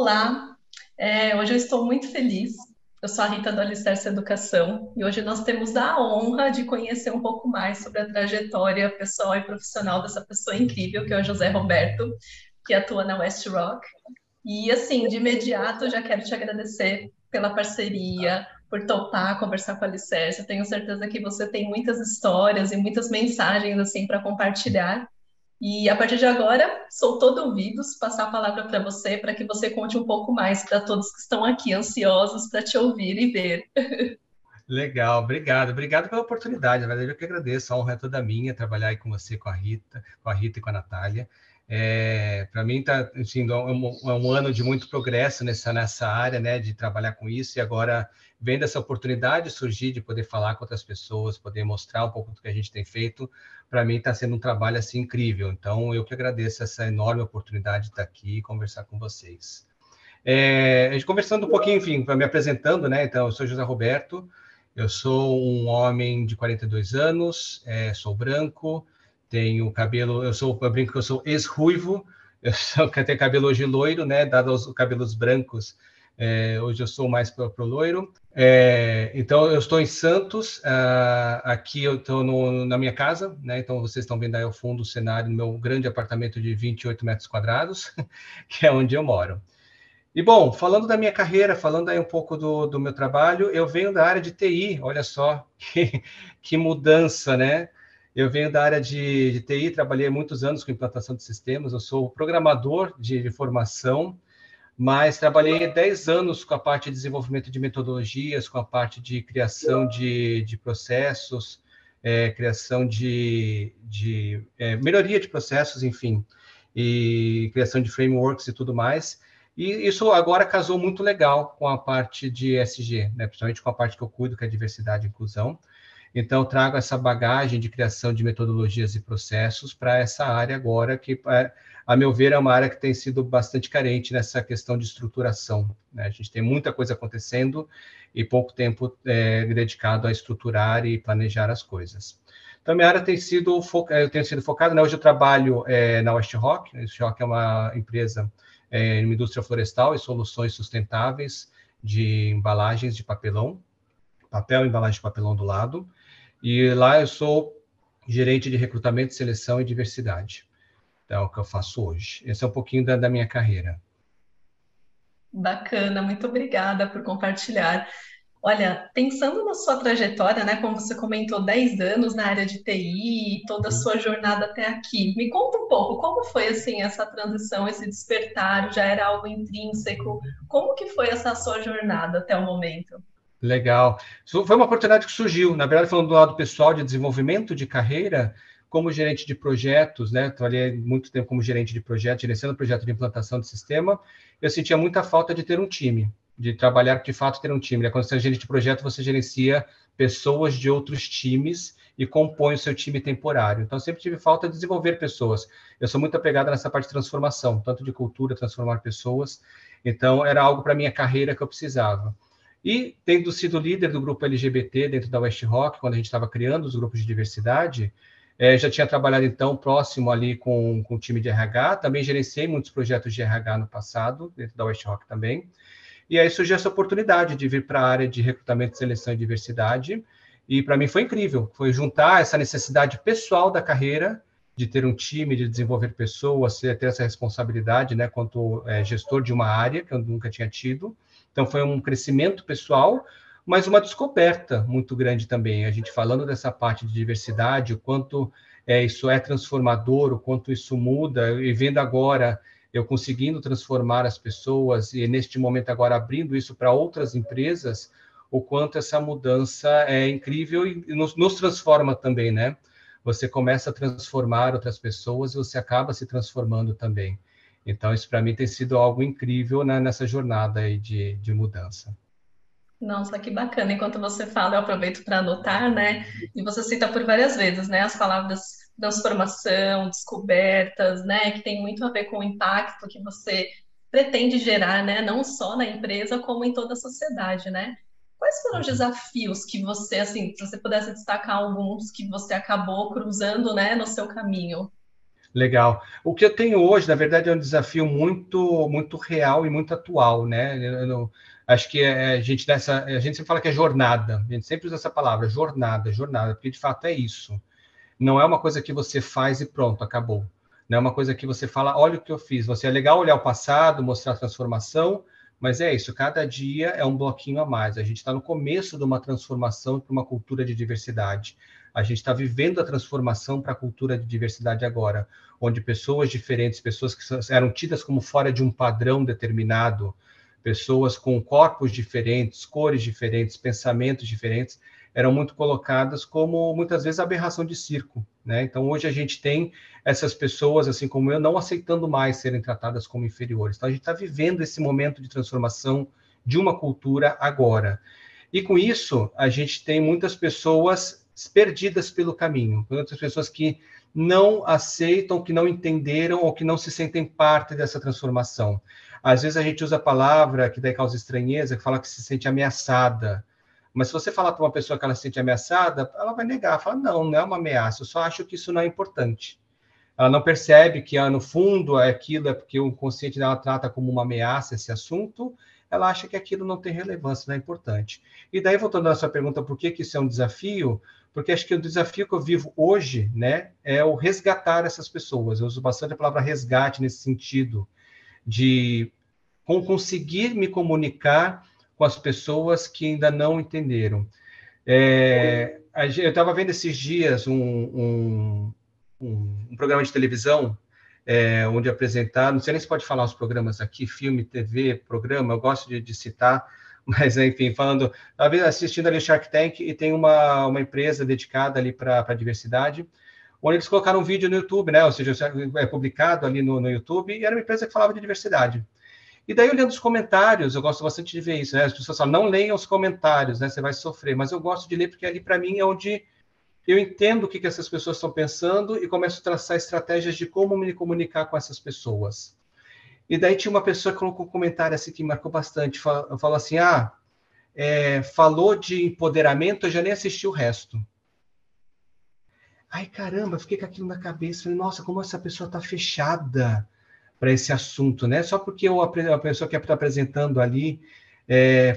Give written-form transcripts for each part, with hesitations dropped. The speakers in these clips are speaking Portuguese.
Olá, hoje eu estou muito feliz. Eu sou a Rita do Alicerce Educação e hoje nós temos a honra de conhecer um pouco mais sobre a trajetória pessoal e profissional dessa pessoa incrível, que é o José Roberto, que atua na West Rock. E assim, de imediato, eu já quero te agradecer pela parceria, por topar conversar com a Alicerce. Eu tenho certeza que você tem muitas histórias e muitas mensagens assim para compartilhar. E a partir de agora, sou todo ouvidos, passar a palavra para você, para que você conte um pouco mais para todos que estão aqui ansiosos para te ouvir e ver. Legal, obrigado. Obrigado pela oportunidade. Na verdade, eu que agradeço. A honra é toda minha trabalhar aí com você, com a Rita e com a Natália. Para mim, tá, assim, é um ano de muito progresso nessa área, né, de trabalhar com isso. E agora, vendo essa oportunidade surgir de poder falar com outras pessoas, poder mostrar um pouco do que a gente tem feito, para mim está sendo um trabalho assim incrível. Então, eu que agradeço essa enorme oportunidade de estar aqui e conversar com vocês. A gente conversando um pouquinho, enfim, me apresentando, né? Então, eu sou José Roberto, eu sou um homem de 42 anos, sou branco, tenho cabelo, eu brinco que eu sou ex-ruivo, eu tenho cabelo hoje loiro, né? Dado os cabelos brancos, hoje eu sou mais pro loiro. Então, eu estou em Santos, aqui eu estou na minha casa, né? Então, vocês estão vendo aí ao fundo o cenário do meu grande apartamento de 28 metros quadrados, que é onde eu moro. E, bom, falando da minha carreira, falando aí um pouco do meu trabalho, eu venho da área de TI, olha só que mudança, né? Eu venho da área de TI, trabalhei muitos anos com implantação de sistemas, eu sou programador de formação, mas trabalhei 10 anos com a parte de desenvolvimento de metodologias, com a parte de criação de processos, criação de melhoria de processos, enfim, e criação de frameworks e tudo mais. E isso agora casou muito legal com a parte de ESG, né? Principalmente com a parte que eu cuido, que é diversidade e inclusão. Então, eu trago essa bagagem de criação de metodologias e processos para essa área agora, que, a meu ver, é uma área que tem sido bastante carente nessa questão de estruturação, né? A gente tem muita coisa acontecendo e pouco tempo dedicado a estruturar e planejar as coisas. Então, minha área tem sido, eu tenho sido focado, né? Hoje eu trabalho na West Rock. A West Rock é uma empresa em indústria florestal e soluções sustentáveis de embalagens de papelão, papel e embalagem de papelão do lado. E lá eu sou gerente de recrutamento, seleção e diversidade. Então, é o que eu faço hoje. Esse é um pouquinho da minha carreira. Bacana, muito obrigada por compartilhar. Olha, pensando na sua trajetória, né, como você comentou, 10 anos na área de TI, toda a sua jornada até aqui, me conta um pouco, como foi assim essa transição, esse despertar, já era algo intrínseco? Como que foi essa sua jornada até o momento? Legal. Isso foi uma oportunidade que surgiu, na verdade, falando do lado pessoal de desenvolvimento de carreira, como gerente de projetos, né? Trabalhei muito tempo como gerente de projetos, gerenciando projeto de implantação de sistema. Eu sentia muita falta de ter um time, de trabalhar de fato ter um time, né? Quando você é gerente de projeto, você gerencia pessoas de outros times e compõe o seu time temporário. Então, eu sempre tive falta de desenvolver pessoas. Eu sou muito apegado nessa parte de transformação, tanto de cultura, transformar pessoas. Então, era algo para minha carreira que eu precisava. E, tendo sido líder do grupo LGBT dentro da West Rock, quando a gente estava criando os grupos de diversidade, já tinha trabalhado, então, próximo ali com o time de RH, também gerenciei muitos projetos de RH no passado, dentro da West Rock também, e aí surgiu essa oportunidade de vir para a área de recrutamento, seleção e diversidade, e para mim foi incrível, foi juntar essa necessidade pessoal da carreira, de ter um time, de desenvolver pessoas, ter essa responsabilidade, né, quanto gestor de uma área que eu nunca tinha tido. Então, foi um crescimento pessoal, mas uma descoberta muito grande também. A gente falando dessa parte de diversidade, o quanto isso é transformador, o quanto isso muda, e vendo agora eu conseguindo transformar as pessoas, e neste momento agora abrindo isso para outras empresas, o quanto essa mudança é incrível e nos transforma também, né? Você começa a transformar outras pessoas e você acaba se transformando também. Então, isso para mim tem sido algo incrível, né, nessa jornada aí de mudança. Nossa, que bacana. Enquanto você fala, eu aproveito para anotar, né? E você cita por várias vezes, né? As palavras transformação, descobertas, né? Que tem muito a ver com o impacto que você pretende gerar, né? Não só na empresa, como em toda a sociedade, né? Quais foram os desafios que você, assim, se você pudesse destacar alguns que você acabou cruzando, né, no seu caminho? Legal. O que eu tenho hoje, na verdade, é um desafio muito, muito real e muito atual, né? Acho que a gente sempre fala que é jornada. A gente sempre usa essa palavra, jornada, jornada, porque de fato é isso. Não é uma coisa que você faz e pronto, acabou. Não é uma coisa que você fala, olha o que eu fiz. Você é legal olhar o passado, mostrar a transformação, mas é isso. Cada dia é um bloquinho a mais. A gente está no começo de uma transformação para uma cultura de diversidade. A gente está vivendo a transformação para a cultura de diversidade agora, onde pessoas diferentes, pessoas que eram tidas como fora de um padrão determinado, pessoas com corpos diferentes, cores diferentes, pensamentos diferentes, eram muito colocadas como, muitas vezes, aberração de circo, né? Então, hoje a gente tem essas pessoas, assim como eu, não aceitando mais serem tratadas como inferiores. Então, a gente está vivendo esse momento de transformação de uma cultura agora. E, com isso, a gente tem muitas pessoas perdidas pelo caminho, muitas pessoas que não aceitam, que não entenderam ou que não se sentem parte dessa transformação. Às vezes a gente usa a palavra que daí causa estranheza, que fala que se sente ameaçada. Mas se você falar para uma pessoa que ela se sente ameaçada, ela vai negar, fala, não, não é uma ameaça, eu só acho que isso não é importante. Ela não percebe que, no fundo, aquilo é porque o consciente dela trata como uma ameaça esse assunto, ela acha que aquilo não tem relevância, não é importante. E daí, voltando à sua pergunta, por que isso é um desafio? Porque acho que o desafio que eu vivo hoje, né, é o resgatar essas pessoas. Eu uso bastante a palavra resgate nesse sentido, de conseguir me comunicar com as pessoas que ainda não entenderam. Eu estava vendo esses dias um programa de televisão onde apresentaram, não sei nem se pode falar os programas aqui, filme, TV, programa, eu gosto de citar, mas enfim, falando, estava assistindo ali o Shark Tank e tem uma empresa dedicada ali para a diversidade, onde eles colocaram um vídeo no YouTube, né? Ou seja, é publicado ali no YouTube, e era uma empresa que falava de diversidade. E daí, olhando os comentários, eu gosto bastante de ver isso, né? As pessoas falam, não leiam os comentários, né? Você vai sofrer. Mas eu gosto de ler porque ali, para mim, é onde eu entendo o que essas pessoas estão pensando e começo a traçar estratégias de como me comunicar com essas pessoas. E daí tinha uma pessoa que colocou um comentário assim que marcou bastante. Falou assim, falou de empoderamento, eu já nem assisti o resto. Ai, caramba, fiquei com aquilo na cabeça. Falei, nossa, como essa pessoa está fechada para esse assunto, né? Só porque a pessoa que está apresentando ali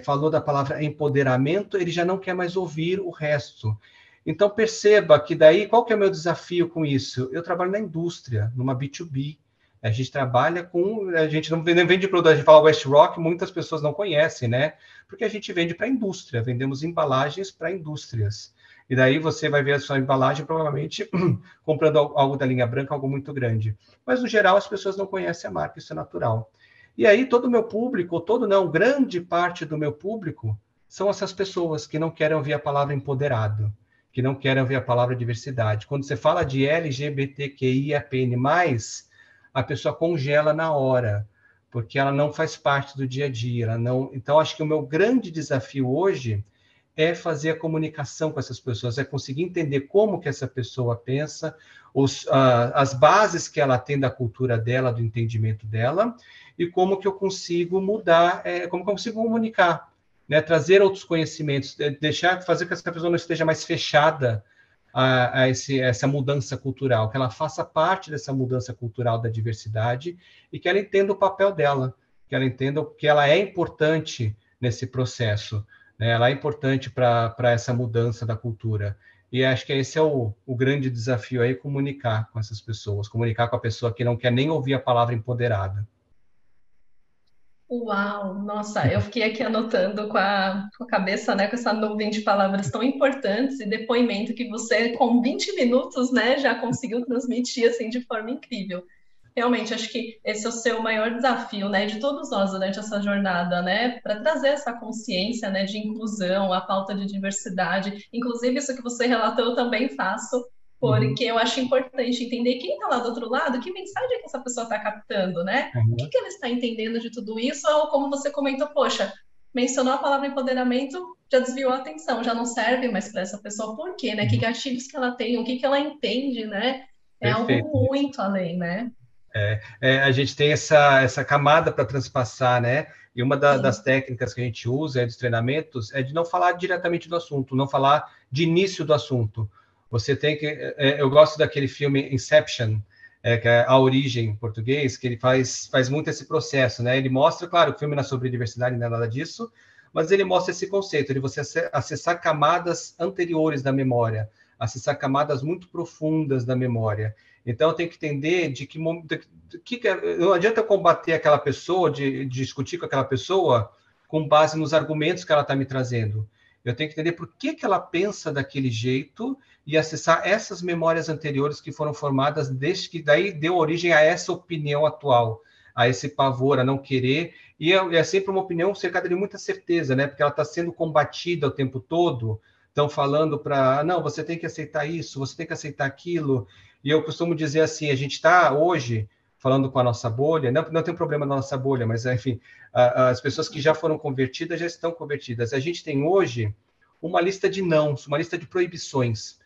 falou da palavra empoderamento, ele já não quer mais ouvir o resto. Então, perceba que daí, qual que é o meu desafio com isso? Eu trabalho na indústria, numa B2B. A gente trabalha com... A gente não vende produto, a gente fala West Rock, muitas pessoas não conhecem, né? Porque a gente vende para a indústria, vendemos embalagens para indústrias. E daí você vai ver a sua embalagem, provavelmente, comprando algo da linha branca, algo muito grande. Mas, no geral, as pessoas não conhecem a marca, isso é natural. E aí, todo o meu público, grande parte do meu público, são essas pessoas que não querem ouvir a palavra empoderado, que não querem ouvir a palavra diversidade. Quando você fala de LGBTQIAPN+, a pessoa congela na hora, porque ela não faz parte do dia a dia. Ela não... Então, acho que o meu grande desafio hoje é fazer a comunicação com essas pessoas, é conseguir entender como que essa pessoa pensa, as bases que ela tem da cultura dela, do entendimento dela, e como que eu consigo mudar, como que eu consigo comunicar, né? Trazer outros conhecimentos, fazer com que essa pessoa não esteja mais fechada essa mudança cultural, que ela faça parte dessa mudança cultural da diversidade e que ela entenda o papel dela, que ela entenda que ela é importante nesse processo, né? Ela é importante para essa mudança da cultura. E acho que esse é o grande desafio aí, comunicar com essas pessoas, comunicar com a pessoa que não quer nem ouvir a palavra empoderada. Uau, nossa, eu fiquei aqui anotando com a cabeça, né, com essa nuvem de palavras tão importantes e depoimento que você, com 20 minutos, né, já conseguiu transmitir, assim, de forma incrível. Realmente, acho que esse é o seu maior desafio, né, de todos nós durante essa jornada, né, para trazer essa consciência, né, de inclusão, a pauta de diversidade. Inclusive, isso que você relatou, eu também faço, Uhum, porque eu acho importante entender quem está lá do outro lado, que mensagem que essa pessoa está captando, né? O que uhum, que ela está entendendo de tudo isso? Ou como você comentou, poxa, mencionou a palavra empoderamento, já desviou a atenção, já não serve mais para essa pessoa. Por quê, né? Que uhum. gatilhos que ela tem, o que que ela entende, né? É algo Perfeito. muito além, né? A gente tem essa camada para transpassar, né? E uma das Sim. técnicas que a gente usa, dos treinamentos, é de não falar diretamente do assunto, não falar de início do assunto. Você tem que... eu gosto daquele filme Inception, que é A Origem, em português, que ele faz muito esse processo, né? Ele mostra, claro, o filme não é sobre diversidade, não é nada disso, mas ele mostra esse conceito de você acessar camadas anteriores da memória, acessar camadas muito profundas da memória. Então, tem que entender não adianta combater aquela pessoa, de discutir com aquela pessoa com base nos argumentos que ela está me trazendo. Eu tenho que entender por que ela pensa daquele jeito e acessar essas memórias anteriores que foram formadas desde que daí deu origem a essa opinião atual, a esse pavor, a não querer. E é sempre uma opinião cercada de muita certeza, né? Porque ela está sendo combatida o tempo todo. Estão falando para, não, você tem que aceitar isso, você tem que aceitar aquilo. E eu costumo dizer assim, a gente está hoje falando com a nossa bolha, não tem problema na nossa bolha, mas, enfim, as pessoas que já foram convertidas já estão convertidas. A gente tem hoje uma lista de nãos, uma lista de proibições.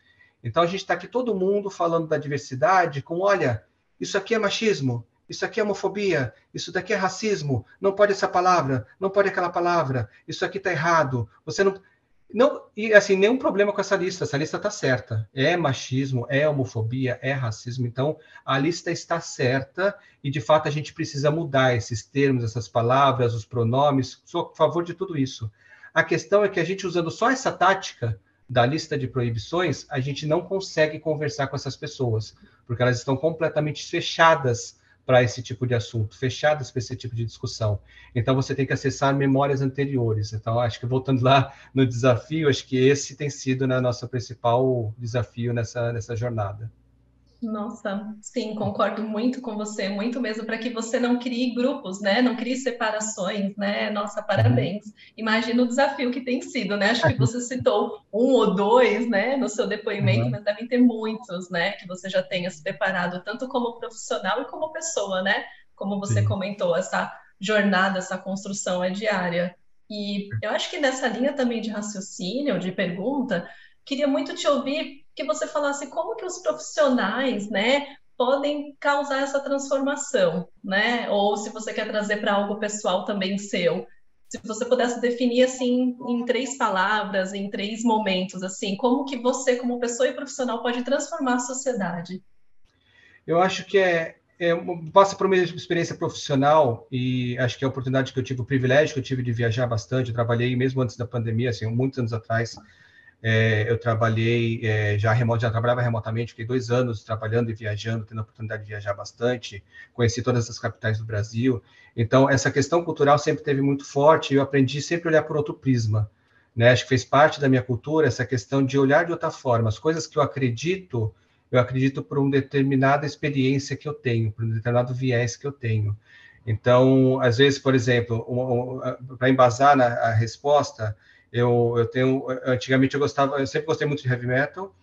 Então, a gente está aqui todo mundo falando da diversidade com, olha, isso aqui é machismo, isso aqui é homofobia, isso daqui é racismo, não pode essa palavra, não pode aquela palavra, isso aqui está errado, você não... Não, e assim, nenhum problema com essa lista está certa. É machismo, é homofobia, é racismo, então a lista está certa e de fato a gente precisa mudar esses termos, essas palavras, os pronomes, sou a favor de tudo isso. A questão é que a gente usando só essa tática da lista de proibições, a gente não consegue conversar com essas pessoas, porque elas estão completamente fechadas para esse tipo de assunto, fechadas para esse tipo de discussão. Então, você tem que acessar memórias anteriores. Então, acho que voltando lá no desafio, acho que esse tem sido, né, nosso principal desafio nessa jornada. Nossa, sim, concordo muito com você, muito mesmo, para que você não crie grupos, né? Não crie separações, né? Nossa, Uhum. parabéns. Imagina o desafio que tem sido, né? Acho que você citou um ou dois, né, no seu depoimento, Uhum. mas devem ter muitos, né, que você já tenha se preparado, tanto como profissional e como pessoa, né? Como você Sim. comentou, essa jornada, essa construção é diária. E eu acho que nessa linha também de raciocínio, de pergunta, queria muito te ouvir que você falasse como que os profissionais, né, podem causar essa transformação, né? Ou se você quer trazer para algo pessoal também seu. Se você pudesse definir assim em três palavras, em três momentos, assim, como que você, como pessoa e profissional, pode transformar a sociedade? Eu acho que passa por uma experiência profissional e acho que a oportunidade que eu tive, o privilégio que eu tive de viajar bastante, eu trabalhei mesmo antes da pandemia, assim, muitos anos atrás, eu trabalhei já trabalhava remotamente, fiquei 2 anos trabalhando e viajando, tendo a oportunidade de viajar bastante, conheci todas as capitais do Brasil. Então, essa questão cultural sempre teve muito forte e eu aprendi sempre a olhar por outro prisma. Né? Acho que fez parte da minha cultura essa questão de olhar de outra forma. As coisas que eu acredito por uma determinada experiência que eu tenho, por um determinado viés que eu tenho. Então, às vezes, por exemplo, para embasar a resposta, eu tenho, antigamente eu sempre gostei muito de heavy metal,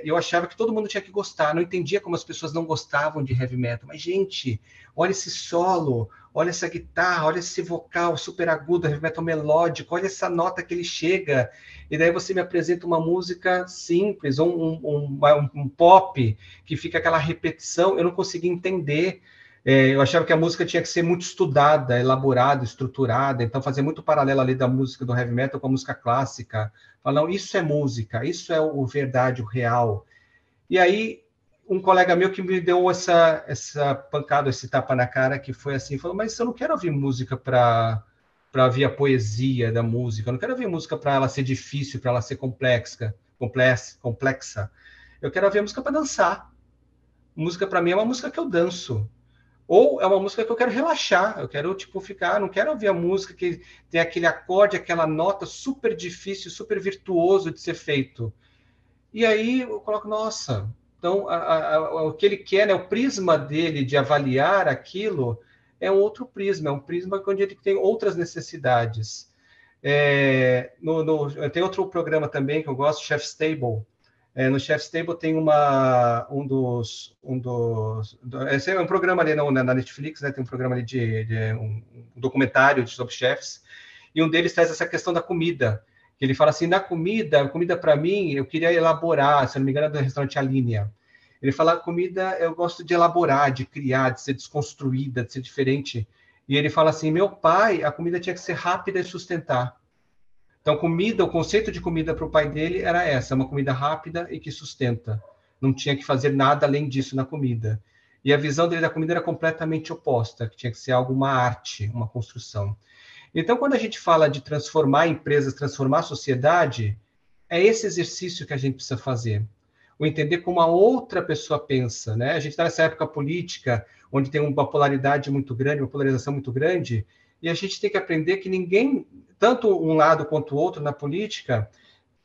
eu achava que todo mundo tinha que gostar, não entendia como as pessoas não gostavam de heavy metal, mas gente, olha esse solo, olha essa guitarra, olha esse vocal super agudo, heavy metal melódico, olha essa nota que ele chega, e daí você me apresenta uma música simples, um pop, que fica aquela repetição, eu não conseguia entender. Eu achava que a música tinha que ser muito estudada, elaborada, estruturada, então fazia muito paralelo ali da música do heavy metal com a música clássica. Falam, isso é música, isso é o verdade, o real. E aí, um colega meu que me deu essa pancada, esse tapa na cara, que foi assim, falou, mas eu não quero ouvir música para ouvir a poesia da música, eu não quero ouvir música para ela ser difícil, para ela ser complexa. Eu quero ouvir música para dançar. Música para mim é uma música que eu danço. Ou é uma música que eu quero relaxar, eu quero, tipo, ficar, não quero ouvir a música que tem aquele acorde, aquela nota super difícil, super virtuoso de ser feito. E aí eu coloco, nossa, então o que ele quer, né, o prisma dele de avaliar aquilo é um outro prisma, é um prisma onde ele tem outras necessidades. Tem outro programa também que eu gosto, Chef's Table. No Chef's Table tem esse é um programa ali na Netflix, né? Tem um programa ali um documentário sobre chefs, e um deles traz essa questão da comida, que ele fala assim, a comida para mim, eu queria elaborar, se não me engano, é do restaurante Alinea. Ele fala, comida eu gosto de elaborar, de criar, de ser desconstruída, de ser diferente. E ele fala assim, meu pai, a comida tinha que ser rápida e sustentar. Então, comida, o conceito de comida para o pai dele era essa, uma comida rápida e que sustenta. não tinha que fazer nada além disso na comida. E a visão dele da comida era completamente oposta, que tinha que ser algo, uma arte, uma construção. Então, quando a gente fala de transformar empresas, transformar a sociedade, é esse exercício que a gente precisa fazer. O entender como a outra pessoa pensa, né? A gente está nessa época política, onde tem uma polaridade muito grande, uma polarização muito grande, e a gente tem que aprender que ninguém, tanto um lado quanto o outro na política,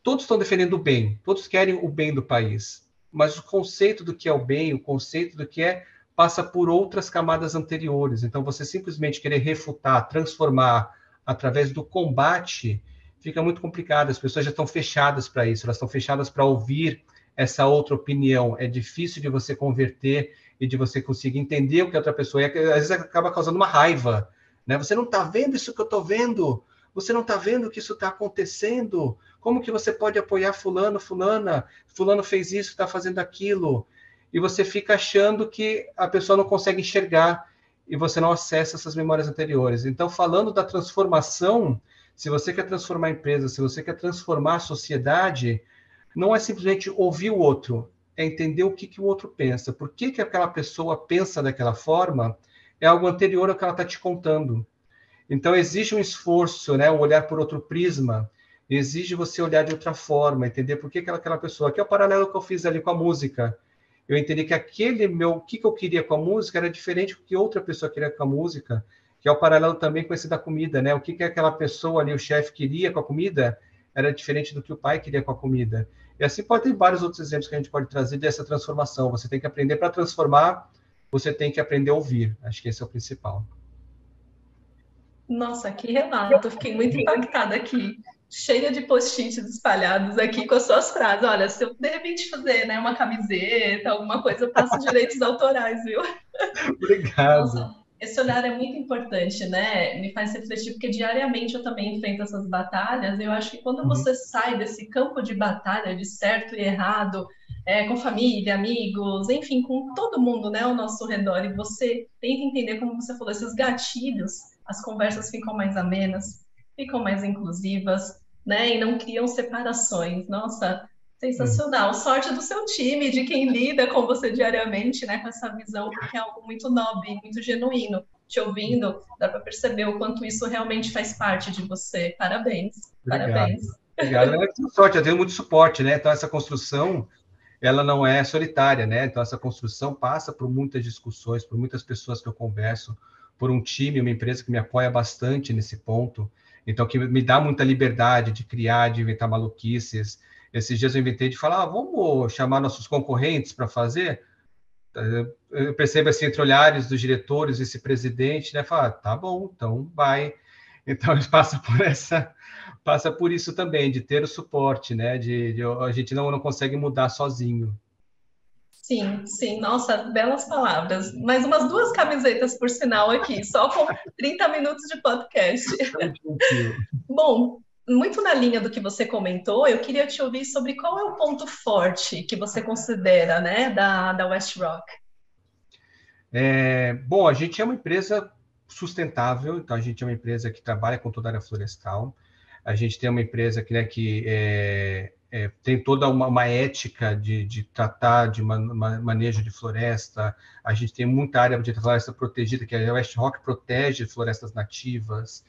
todos estão defendendo o bem, todos querem o bem do país, mas o conceito do que é o bem, o conceito do que é, passa por outras camadas anteriores. Então, você simplesmente querer refutar, transformar através do combate, fica muito complicado. As pessoas já estão fechadas para isso, elas estão fechadas para ouvir essa outra opinião. É difícil de você converter e de você conseguir entender o que a outra pessoa é, às vezes acaba causando uma raiva, né? Você não está vendo isso que eu estou vendo? Você não está vendo que isso está acontecendo? Como que você pode apoiar fulano, fulana? Fulano fez isso, está fazendo aquilo. E você fica achando que a pessoa não consegue enxergar e você não acessa essas memórias anteriores. Então, falando da transformação, se você quer transformar a empresa, se você quer transformar a sociedade, não é simplesmente ouvir o outro, é entender o que, que o outro pensa. Por que, que aquela pessoa pensa daquela forma? É algo anterior ao que ela está te contando. Então, exige um esforço, né? Um olhar por outro prisma, exige você olhar de outra forma, entender por que aquela pessoa. Aqui é o paralelo que eu fiz ali com a música. Eu entendi que o que eu queria com a música era diferente do que outra pessoa queria com a música, que é o paralelo também com esse da comida, né? O que aquela pessoa ali, o chefe, queria com a comida, era diferente do que o pai queria com a comida. E assim pode ter vários outros exemplos que a gente pode trazer dessa transformação. Você tem que aprender para transformar, você tem que aprender a ouvir. Acho que esse é o principal. Nossa, que relato! Eu fiquei muito impactada aqui, cheia de post-its espalhados aqui com as suas frases. Olha, se eu de repente fazer, né, uma camiseta, alguma coisa, eu passo direitos autorais, viu? Nossa, Obrigado. esse olhar é muito importante, né? Me faz refletir, porque diariamente eu também enfrento essas batalhas. Eu acho que quando Uhum. você sai desse campo de batalha, de certo e errado, com família, amigos, enfim, com todo mundo, né, ao nosso redor, e você tenta entender, como você falou, esses gatilhos, as conversas ficam mais amenas, ficam mais inclusivas, né? E não criam separações. Nossa, Uhum. sensacional. Sorte do seu time, de quem lida com você diariamente, né, com essa visão, porque é algo muito nobre, muito genuíno. Te ouvindo, dá para perceber o quanto isso realmente faz parte de você. Parabéns, Obrigado. parabéns. Obrigado. Eu tenho sorte, eu tenho muito suporte, né? Então, essa construção, ela não é solitária, né? Então, essa construção passa por muitas discussões, por muitas pessoas que eu converso, por um time, uma empresa que me apoia bastante nesse ponto. Então, que me dá muita liberdade de criar, de inventar maluquices. Esses dias eu inventei de falar, vamos chamar nossos concorrentes para fazer? Eu percebo, assim, entre olhares dos diretores, esse presidente, né? Fala, tá bom, então vai. Então, passa por passa por isso também, de ter o suporte, né? A gente não consegue mudar sozinho. Sim, sim, nossa, belas palavras. Mais umas duas camisetas, por sinal, aqui, só com 30 minutos de podcast. Tão gentil. Bom, muito na linha do que você comentou, eu queria te ouvir sobre qual é o ponto forte que você considera, né, da West Rock. Bom, a gente é uma empresa sustentável, então a gente é uma empresa que trabalha com toda a área florestal. A gente tem uma empresa que, né, tem toda uma ética de tratar de manejo de floresta. A gente tem muita área de floresta protegida, que a West Rock protege florestas nativas.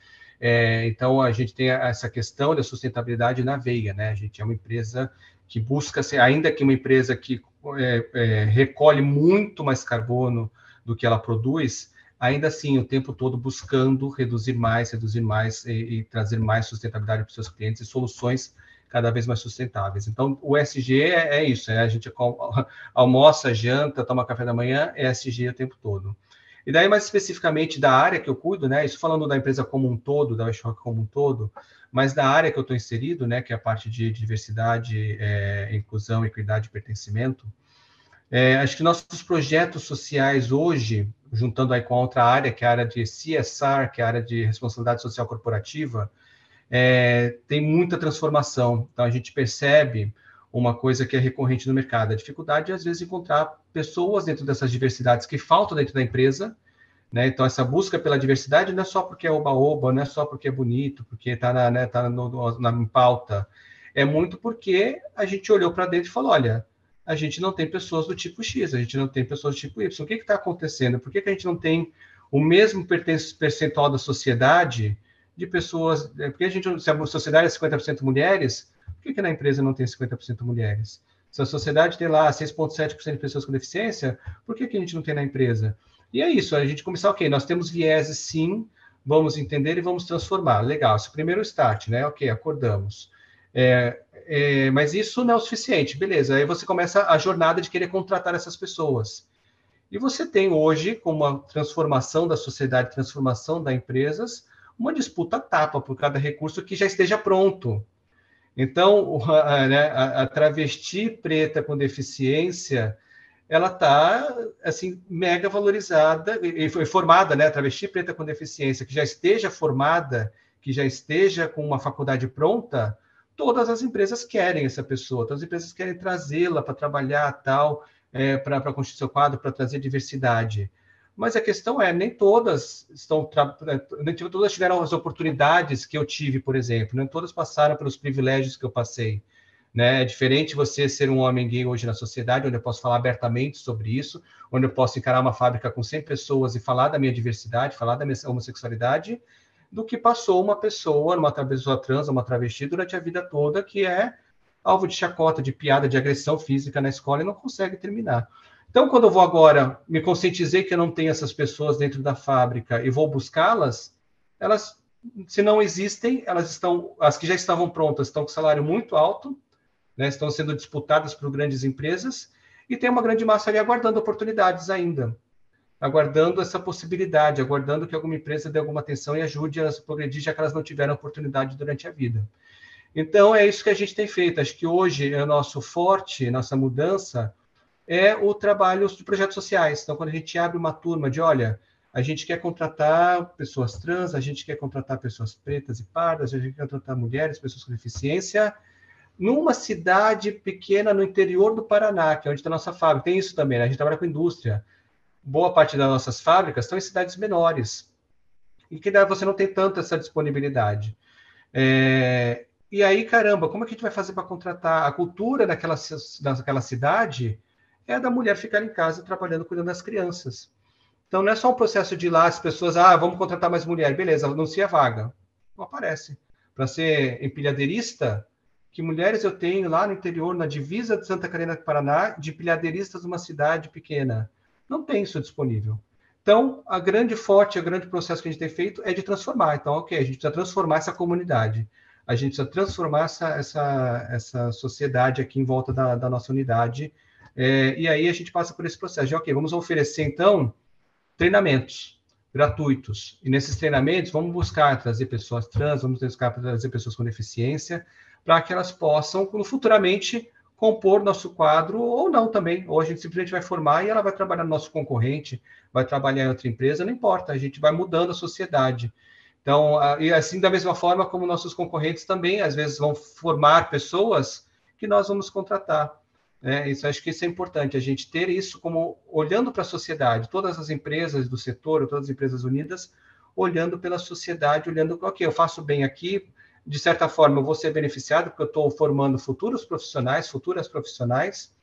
Então, a gente tem essa questão da sustentabilidade na veia, né? A gente é uma empresa que busca ser, ainda que uma empresa que recolhe muito mais carbono do que ela produz, ainda assim, o tempo todo buscando reduzir mais e trazer mais sustentabilidade para os seus clientes e soluções cada vez mais sustentáveis. Então, o ESG é isso, a gente almoça, janta, toma café da manhã, é ESG o tempo todo. E daí, mais especificamente da área que eu cuido, né, isso falando da empresa como um todo, da West Rock como um todo, mas da área que eu estou inserido, né, que é a parte de diversidade, inclusão, equidade e pertencimento. Acho que nossos projetos sociais hoje, juntando aí com a outra área, que é a área de CSR, que é a área de responsabilidade social corporativa, tem muita transformação. Então, a gente percebe uma coisa que é recorrente no mercado, a dificuldade, às vezes, de encontrar pessoas dentro dessas diversidades que faltam dentro da empresa, né? Então, essa busca pela diversidade não é só porque é oba-oba, não é só porque é bonito, porque está na pauta, é muito porque a gente olhou para dentro e falou, olha, a gente não tem pessoas do tipo X, a gente não tem pessoas do tipo Y. O que está acontecendo? Por que a gente não tem o mesmo percentual da sociedade de pessoas... Porque se a sociedade é 50% mulheres, por que na empresa não tem 50% mulheres? Se a sociedade tem lá 6,7% de pessoas com deficiência, por que a gente não tem na empresa? E é isso, a gente começar, ok, nós temos vieses sim, vamos entender e vamos transformar. Legal, esse é o primeiro start, né? Ok, acordamos. Mas isso não é o suficiente, beleza. Aí você começa a jornada de querer contratar essas pessoas. E você tem hoje, com a transformação da sociedade, transformação das empresas, uma disputa tapa por cada recurso que já esteja pronto. Então, a travesti preta com deficiência, ela está assim mega valorizada e foi formada, né? A travesti preta com deficiência que já esteja formada, que já esteja com uma faculdade pronta, todas as empresas querem essa pessoa, todas as empresas querem trazê-la para trabalhar tal, para construir seu quadro, para trazer diversidade. Mas a questão é, nem todas nem todas tiveram as oportunidades que eu tive, por exemplo, nem todas passaram pelos privilégios que eu passei. Né? É diferente você ser um homem gay hoje na sociedade, onde eu posso falar abertamente sobre isso, onde eu posso encarar uma fábrica com 100 pessoas e falar da minha diversidade, falar da minha homossexualidade, do que passou uma pessoa, uma pessoa trans, uma travesti, durante a vida toda, que é alvo de chacota, de piada, de agressão física na escola e não consegue terminar. Então, quando eu vou agora me conscientizei que eu não tenho essas pessoas dentro da fábrica e vou buscá-las, elas, se não existem, elas estão, as que já estavam prontas, estão com salário muito alto, né, estão sendo disputadas por grandes empresas, e tem uma grande massa ali aguardando oportunidades ainda, aguardando essa possibilidade, aguardando que alguma empresa dê alguma atenção e ajude elas a progredir, já que elas não tiveram oportunidade durante a vida. Então, é isso que a gente tem feito. Acho que hoje é o nosso forte, nossa mudança, é o trabalho de projetos sociais. Então, quando a gente abre uma turma de, olha, a gente quer contratar pessoas trans, a gente quer contratar pessoas pretas e pardas, a gente quer contratar mulheres, pessoas com deficiência, numa cidade pequena no interior do Paraná, que é onde está a nossa fábrica. Tem isso também, né? A gente trabalha com indústria. Boa parte das nossas fábricas estão em cidades menores, e que daí você não tem tanto essa disponibilidade. E aí, caramba, como é que a gente vai fazer para contratar? A cultura daquela cidade é a da mulher ficar em casa trabalhando, cuidando das crianças. Então, não é só um processo de ir lá, as pessoas, vamos contratar mais mulher, beleza, anuncia a vaga. Não aparece. Para ser empilhadeirista, que mulheres eu tenho lá no interior, na divisa de Santa Catarina do Paraná, de empilhadeiristas numa cidade pequena? Não tem isso disponível. Então, o grande processo que a gente tem feito é de transformar. Então, ok, a gente precisa transformar essa comunidade. A gente precisa transformar essa sociedade aqui em volta da nossa unidade. E aí a gente passa por esse processo de, ok, vamos oferecer, então, treinamentos gratuitos. E nesses treinamentos, vamos buscar trazer pessoas trans, vamos buscar trazer pessoas com deficiência, para que elas possam, futuramente, compor nosso quadro, ou não também. Ou a gente simplesmente vai formar e ela vai trabalhar no nosso concorrente, vai trabalhar em outra empresa, não importa, a gente vai mudando a sociedade. Então, e assim, da mesma forma como nossos concorrentes também, às vezes, vão formar pessoas que nós vamos contratar. Isso, acho que isso é importante, a gente ter isso como olhando para a sociedade, todas as empresas do setor, todas as empresas unidas, olhando pela sociedade, olhando, ok, eu faço bem aqui, de certa forma eu vou ser beneficiado, porque eu estou formando futuras profissionais,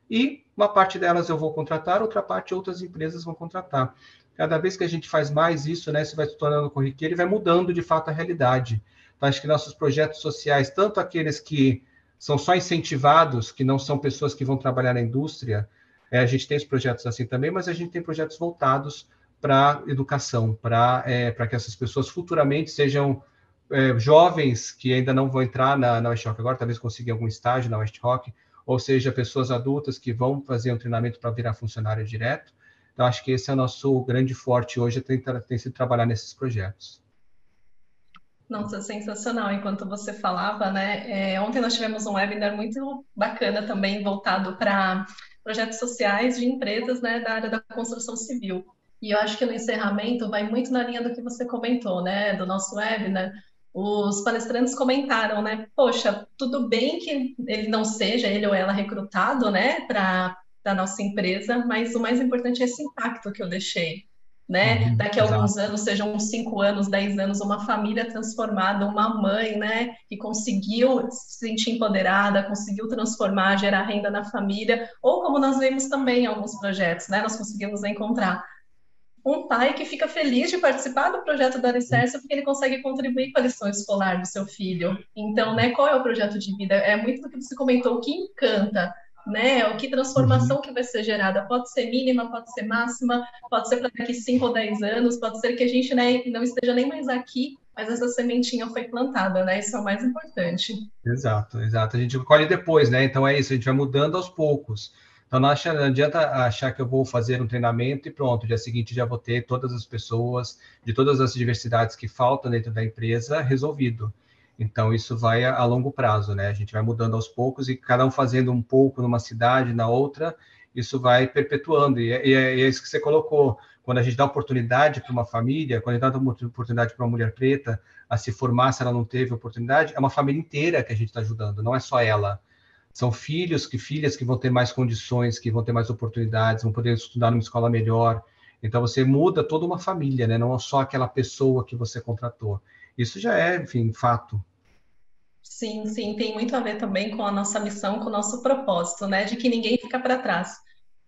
e uma parte delas eu vou contratar, outra parte outras empresas vão contratar. Cada vez que a gente faz mais isso, né, isso vai se tornando corriqueiro e vai mudando de fato a realidade. Então, acho que nossos projetos sociais, tanto aqueles que são só incentivados, que não são pessoas que vão trabalhar na indústria, a gente tem os projetos assim também, mas a gente tem projetos voltados para educação, para que essas pessoas futuramente sejam jovens que ainda não vão entrar na West Rock agora, talvez consigam algum estágio na West Rock, ou seja, pessoas adultas que vão fazer um treinamento para virar funcionário direto. Então, acho que esse é o nosso grande forte hoje, tem sido trabalhar nesses projetos. Nossa, sensacional. Enquanto você falava, né? Ontem nós tivemos um webinar muito bacana também, voltado para projetos sociais de empresas, né, da área da construção civil. E eu acho que no encerramento vai muito na linha do que você comentou, né, do nosso webinar. Os palestrantes comentaram, né? Poxa, tudo bem que ele não seja, ele ou ela, recrutado, né, para a nossa empresa, mas o mais importante é esse impacto que eu deixei. né? Daqui a Exato. alguns anos, sejam uns 5 anos, 10 anos, uma família transformada, uma mãe, né, que conseguiu se sentir empoderada, conseguiu transformar, gerar renda na família, ou como nós vemos também em alguns projetos, né, nós conseguimos encontrar um pai que fica feliz de participar do projeto da Alicerce porque ele consegue contribuir com a lição escolar do seu filho. Então, né, qual é o projeto de vida? É muito do que você comentou, o que encanta, né? O que Uhum. transformação que vai ser gerada? Pode ser mínima, pode ser máxima, pode ser para daqui 5 ou 10 anos, pode ser que a gente, né, não esteja nem mais aqui, mas essa sementinha foi plantada, né? Isso é o mais importante. Exato, exato. A gente colhe depois, né? Então é isso, a gente vai mudando aos poucos. Então não adianta achar que eu vou fazer um treinamento e pronto, dia seguinte já vou ter todas as pessoas de todas as diversidades que faltam dentro da empresa resolvido. Então isso vai a longo prazo, né? A gente vai mudando aos poucos e cada um fazendo um pouco numa cidade, na outra, isso vai perpetuando. E é isso que você colocou. Quando a gente dá oportunidade para uma família, quando a gente dá uma oportunidade para uma mulher preta, a se formar se ela não teve oportunidade, é uma família inteira que a gente está ajudando, não é só ela. São filhas que vão ter mais condições, que vão ter mais oportunidades, vão poder estudar numa escola melhor. Então você muda toda uma família, né? Não é só aquela pessoa que você contratou. Isso já é, enfim, fato. Sim, sim, tem muito a ver também com a nossa missão, com o nosso propósito, né? De que ninguém fica para trás.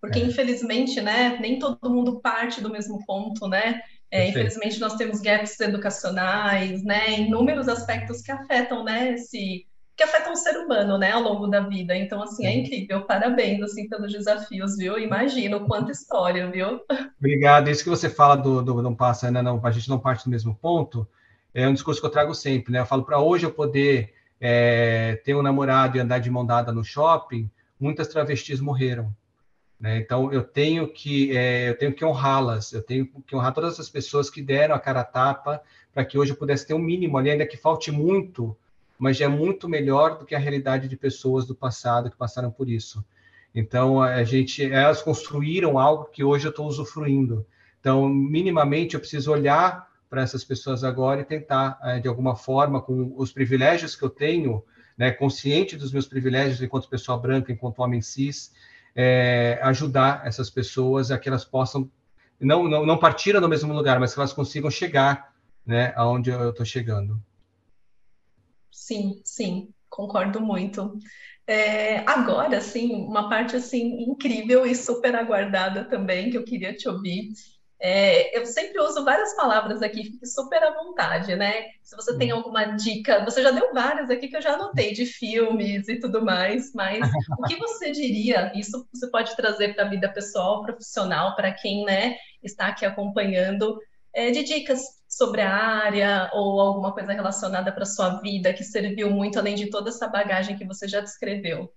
Porque, É, infelizmente, né, nem todo mundo parte do mesmo ponto, né? perfeito. Infelizmente, nós temos gaps educacionais, né? Inúmeros aspectos que afetam, né, que afetam o ser humano, né, ao longo da vida. Então, assim, é incrível. Parabéns, assim, pelos desafios, viu? Imagino quanta história, viu? Obrigado. Isso que você fala do não passa, ainda não, a gente não parte do mesmo ponto, é um discurso que eu trago sempre, né? Eu falo para hoje eu poder ter um namorado e andar de mão dada no shopping, muitas travestis morreram, né? Então eu tenho que honrá-las, eu tenho que honrar todas as pessoas que deram a cara a tapa para que hoje eu pudesse ter um mínimo ali, ainda que falte muito, mas já é muito melhor do que a realidade de pessoas do passado que passaram por isso. Então elas construíram algo que hoje eu estou usufruindo. Então minimamente eu preciso olhar para essas pessoas agora e tentar de alguma forma com os privilégios que eu tenho, né, consciente dos meus privilégios enquanto pessoa branca, enquanto homem cis, ajudar essas pessoas a que elas possam não partiram no mesmo lugar, mas que elas consigam chegar, né, aonde eu estou chegando. Sim, sim, concordo muito. Agora, sim, uma parte assim incrível e super aguardada também que eu queria te ouvir. Eu sempre uso várias palavras aqui, fique super à vontade, né? Se você tem alguma dica, você já deu várias aqui que eu já anotei de filmes e tudo mais, mas o que você diria? Isso você pode trazer para a vida pessoal, profissional, para quem, né, está aqui acompanhando, de dicas sobre a área ou alguma coisa relacionada para sua vida que serviu muito além de toda essa bagagem que você já descreveu.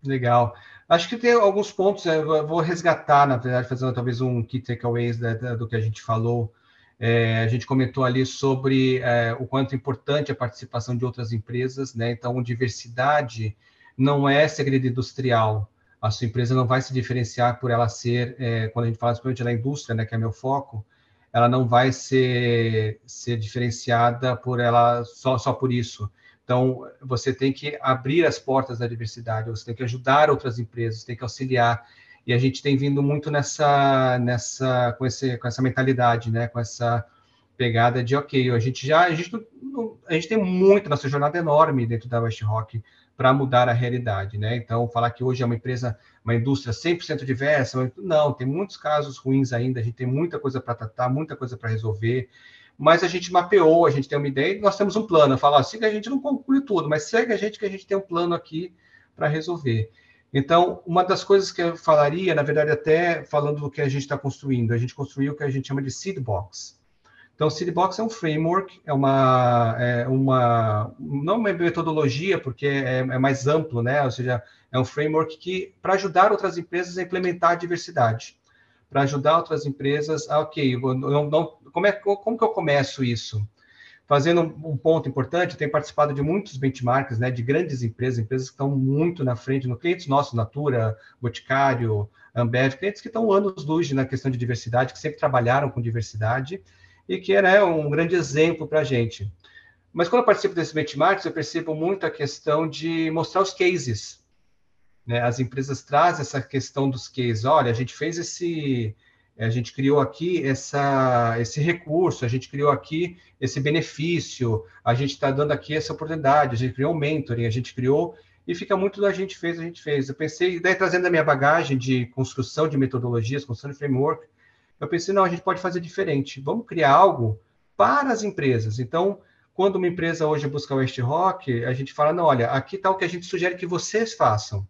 Legal. Acho que tem alguns pontos, eu vou resgatar, na verdade, fazendo talvez um key takeaways do que a gente falou. A gente comentou ali sobre o quanto é importante a participação de outras empresas, né? Então, diversidade não é segredo industrial. A sua empresa não vai se diferenciar por ela ser, quando a gente fala principalmente da indústria, né, que é meu foco, ela não vai ser diferenciada por ela só por isso. Então, você tem que abrir as portas da diversidade, você tem que ajudar outras empresas, tem que auxiliar. E a gente tem vindo muito com essa mentalidade, né? Com essa pegada de, ok, a gente tem muito, nossa jornada enorme dentro da West Rock para mudar a realidade, né? Então, falar que hoje é uma empresa, uma indústria 100% diversa, não, tem muitos casos ruins ainda, a gente tem muita coisa para tratar, muita coisa para resolver, mas a gente mapeou, a gente tem uma ideia e nós temos um plano. Eu falo assim que a gente não conclui tudo, mas segue a gente que a gente tem um plano aqui para resolver. Então, uma das coisas que eu falaria, na verdade, até falando do que a gente está construindo, a gente construiu o que a gente chama de Seed Box. Então, o Seed Box é um framework, não uma metodologia, porque é mais amplo, né? Ou seja, é um framework que para ajudar outras empresas a implementar a diversidade, para ajudar outras empresas a, ok, como que eu começo isso? Fazendo um ponto importante, eu tenho participado de muitos benchmarks, né, de grandes empresas que estão muito na frente, no clientes nossos, Natura, Boticário, Ambev, clientes que estão anos-luz na questão de diversidade, que sempre trabalharam com diversidade e que é, né, um grande exemplo para a gente. Mas quando eu participo desses benchmarks, eu percebo muito a questão de mostrar os cases, né? As empresas trazem essa questão dos cases. Olha, a gente fez A gente criou aqui esse recurso, a gente criou aqui esse benefício, a gente está dando aqui essa oportunidade, a gente criou um mentoring, a gente criou, e fica muito do a gente fez, a gente fez. Eu pensei, daí trazendo a minha bagagem de construção de metodologias, construção de framework, eu pensei, não, a gente pode fazer diferente, vamos criar algo para as empresas. Então, quando uma empresa hoje busca o West Rock, a gente fala, não, olha, aqui está o que a gente sugere que vocês façam.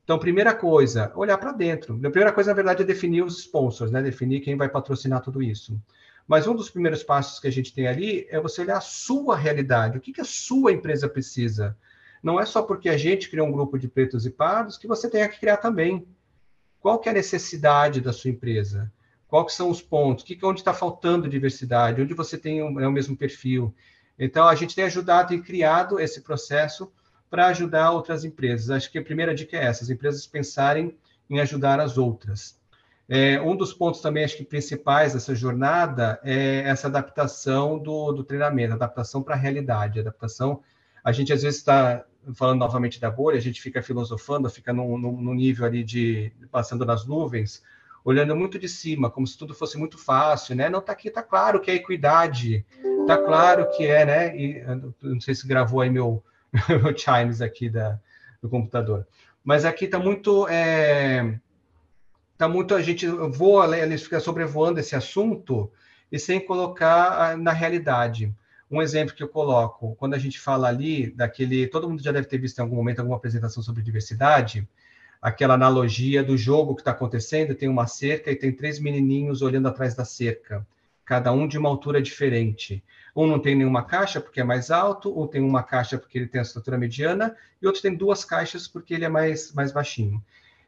Então, primeira coisa, olhar para dentro. A primeira coisa, na verdade, é definir os sponsors, né? Definir quem vai patrocinar tudo isso. Mas um dos primeiros passos que a gente tem ali é você olhar a sua realidade. O que a sua empresa precisa? Não é só porque a gente criou um grupo de pretos e pardos que você tenha que criar também. Qual que é a necessidade da sua empresa? Quais são os pontos? Onde está faltando diversidade? Onde você tem o mesmo perfil? Então, a gente tem ajudado e criado esse processo para ajudar outras empresas. Acho que a primeira dica é essa, as empresas pensarem em ajudar as outras. Um dos pontos também, acho que principais dessa jornada é essa adaptação do treinamento, adaptação para a realidade, adaptação. A gente, às vezes, está falando novamente da bolha, a gente fica filosofando, fica num nível ali passando nas nuvens, olhando muito de cima, como se tudo fosse muito fácil, né? Não, está aqui, está claro que é equidade, está claro que é, né? E, não sei se gravou aí meu chimes aqui do computador. Mas aqui está muito... a gente voa, eles ficam sobrevoando esse assunto e sem colocar na realidade. Um exemplo que eu coloco, quando a gente fala ali todo mundo já deve ter visto em algum momento alguma apresentação sobre diversidade, aquela analogia do jogo que está acontecendo, tem uma cerca e tem 3 menininhos olhando atrás da cerca, cada um de uma altura diferente. Um não tem nenhuma caixa porque é mais alto, um tem uma caixa porque ele tem a estrutura mediana, e outro tem 2 caixas porque ele é mais baixinho.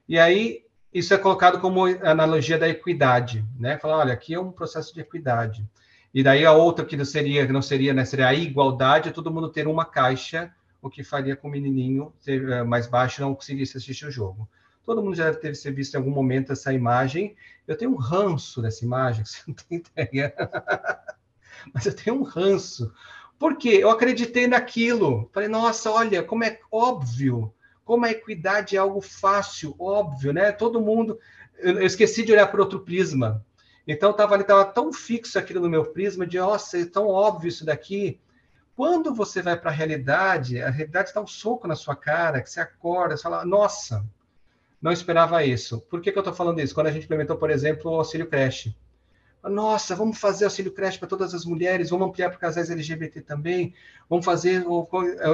E aí, isso é colocado como analogia da equidade, né? Falar, olha, aqui é um processo de equidade. E daí a outra que não seria, né? Seria a igualdade, todo mundo ter uma caixa, o que faria com o menininho mais baixo não conseguisse assistir o jogo. Todo mundo já deve ter visto em algum momento essa imagem. Eu tenho um ranço dessa imagem, você não tem ideia. Mas eu tenho um ranço. Por quê? Eu acreditei naquilo. Falei, nossa, olha, como é óbvio. Como a equidade é algo fácil, óbvio, né? Todo mundo... Eu esqueci de olhar por outro prisma. Então, estava tão fixo aquilo no meu prisma, de, nossa, é tão óbvio isso daqui. Quando você vai para a realidade dá um soco na sua cara, que você acorda, você fala, nossa, não esperava isso. Por que eu estou falando isso? Quando a gente implementou, por exemplo, o auxílio creche. Nossa, vamos fazer auxílio creche para todas as mulheres, vamos ampliar para casais LGBT também, vamos fazer,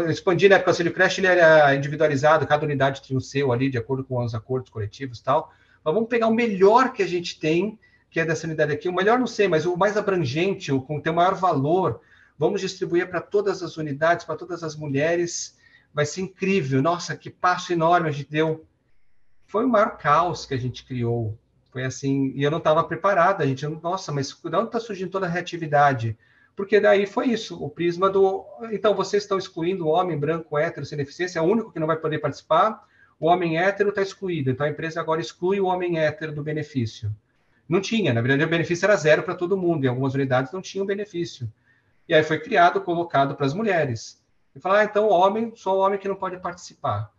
expandir, né, porque o auxílio creche ele era individualizado, cada unidade tinha o seu ali, de acordo com os acordos coletivos e tal, mas vamos pegar o melhor que a gente tem, que é dessa unidade aqui, o melhor não sei, mas o mais abrangente, o com tem o maior valor, vamos distribuir para todas as unidades, para todas as mulheres, vai ser incrível, nossa, que passo enorme a gente deu. Foi o maior caos que a gente criou. Foi assim, e eu não estava preparada, a gente, nossa, mas de onde está surgindo toda a reatividade? Porque daí foi isso, o prisma então vocês estão excluindo o homem branco, hétero, sem deficiência, é o único que não vai poder participar, o homem hétero está excluído, então a empresa agora exclui o homem hétero do benefício. Não tinha, na verdade o benefício era 0 para todo mundo, em algumas unidades não tinha o benefício. E aí foi colocado para as mulheres. E falar, então só o homem que não pode participar.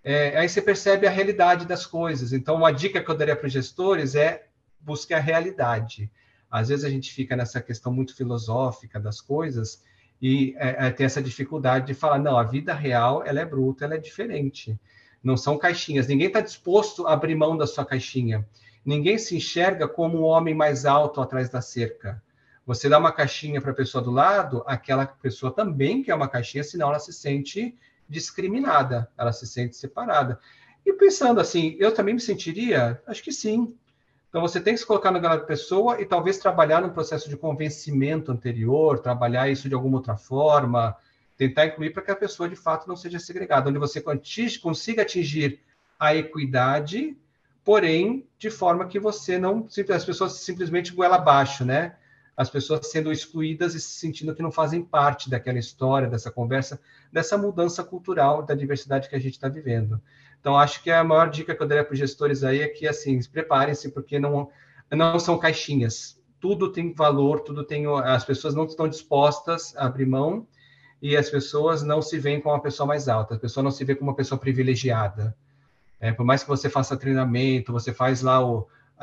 Aí você percebe a realidade das coisas. Então, uma dica que eu daria para os gestores é buscar a realidade. Às vezes a gente fica nessa questão muito filosófica das coisas e tem essa dificuldade de falar, não, a vida real ela é bruta, ela é diferente. Não são caixinhas. Ninguém está disposto a abrir mão da sua caixinha. Ninguém se enxerga como um homem mais alto atrás da cerca. Você dá uma caixinha para a pessoa do lado, aquela pessoa também quer uma caixinha, senão ela se sente discriminada, ela se sente separada. E pensando assim, eu também me sentiria? Acho que sim. Então, você tem que se colocar no lugar da pessoa e talvez trabalhar num processo de convencimento anterior, trabalhar isso de alguma outra forma, tentar incluir para que a pessoa, de fato, não seja segregada, onde você consiga atingir a equidade, porém, de forma que você não... As pessoas simplesmente goela abaixo, né? As pessoas sendo excluídas e se sentindo que não fazem parte daquela história, dessa conversa, dessa mudança cultural da diversidade que a gente está vivendo. Então, acho que a maior dica que eu daria para os gestores aí é que, assim, preparem-se, porque não são caixinhas. Tudo tem valor, as pessoas não estão dispostas a abrir mão e as pessoas não se veem como uma pessoa mais alta, a pessoa não se vê como uma pessoa privilegiada. Por mais que você faça treinamento, você faz lá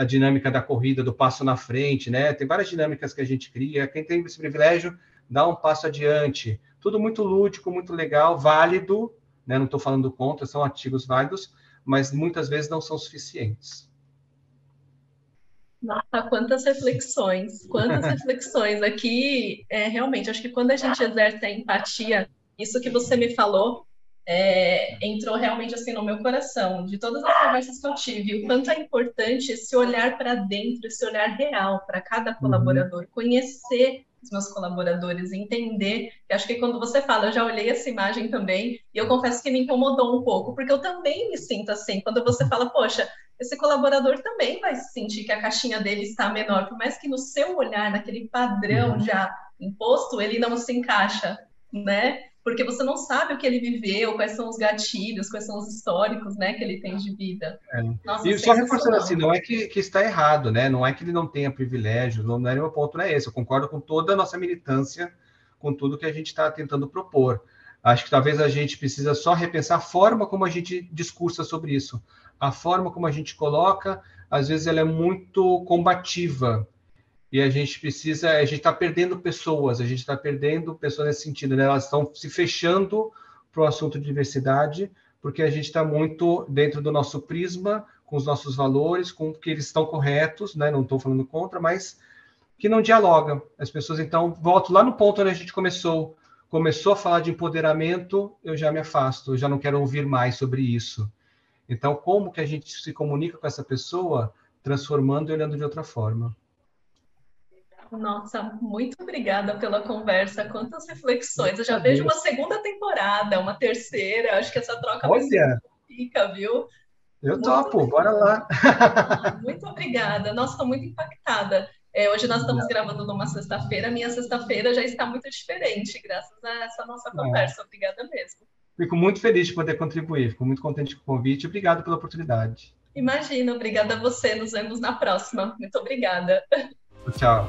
a dinâmica da corrida, do passo na frente, né? Tem várias dinâmicas que a gente cria. Quem tem esse privilégio, dá um passo adiante. Tudo muito lúdico, muito legal, válido, né? Não estou falando contra, são artigos válidos, mas muitas vezes não são suficientes. Nossa, quantas reflexões, quantas reflexões aqui. Realmente, acho que quando a gente exerce a empatia, isso que você me falou, entrou realmente assim no meu coração, de todas as conversas que eu tive, o quanto é importante esse olhar para dentro, esse olhar real para cada Uhum. colaborador, conhecer os meus colaboradores, entender. Eu acho que quando você fala, eu já olhei essa imagem também, e eu confesso que me incomodou um pouco, porque eu também me sinto assim, quando você fala, poxa, esse colaborador também vai sentir que a caixinha dele está menor, por mais que no seu olhar, naquele padrão Uhum. já imposto, ele não se encaixa, né? Porque você não sabe o que ele viveu, quais são os gatilhos, quais são os históricos, né, que ele tem de vida. É. Nossa, E só reforçando assim, sensacional. não é que está errado, né? Não é que ele não tenha privilégios, não é meu ponto, não é esse. Eu concordo com toda a nossa militância, com tudo que a gente está tentando propor. Acho que talvez a gente precisa só repensar a forma como a gente discursa sobre isso. A forma como a gente coloca, às vezes ela é muito combativa. E a gente está perdendo pessoas, a gente está perdendo pessoas nesse sentido, né? Elas estão se fechando para o assunto de diversidade, porque a gente está muito dentro do nosso prisma, com os nossos valores, com que eles estão corretos, né? Não estou falando contra, mas que não dialogam. As pessoas, então, volto lá no ponto onde a gente começou a falar de empoderamento, eu já me afasto, eu já não quero ouvir mais sobre isso. Então, como que a gente se comunica com essa pessoa, transformando e olhando de outra forma? Nossa, muito obrigada pela conversa. Quantas reflexões. Eu já vejo uma Adeus. segunda temporada, uma terceira. Acho que essa troca vai ser Olha, muito rica, viu? eu Muito topo, bora lá. Muito obrigada. Nossa, estou muito impactada. Hoje nós estamos gravando numa sexta-feira. Minha sexta-feira já está muito diferente, graças a essa nossa Não, conversa. Obrigada mesmo. fico muito feliz de poder contribuir, fico muito contente com o convite. Obrigado pela oportunidade. Imagina, obrigada a você. Nos vemos na próxima. Muito obrigada. Tchau.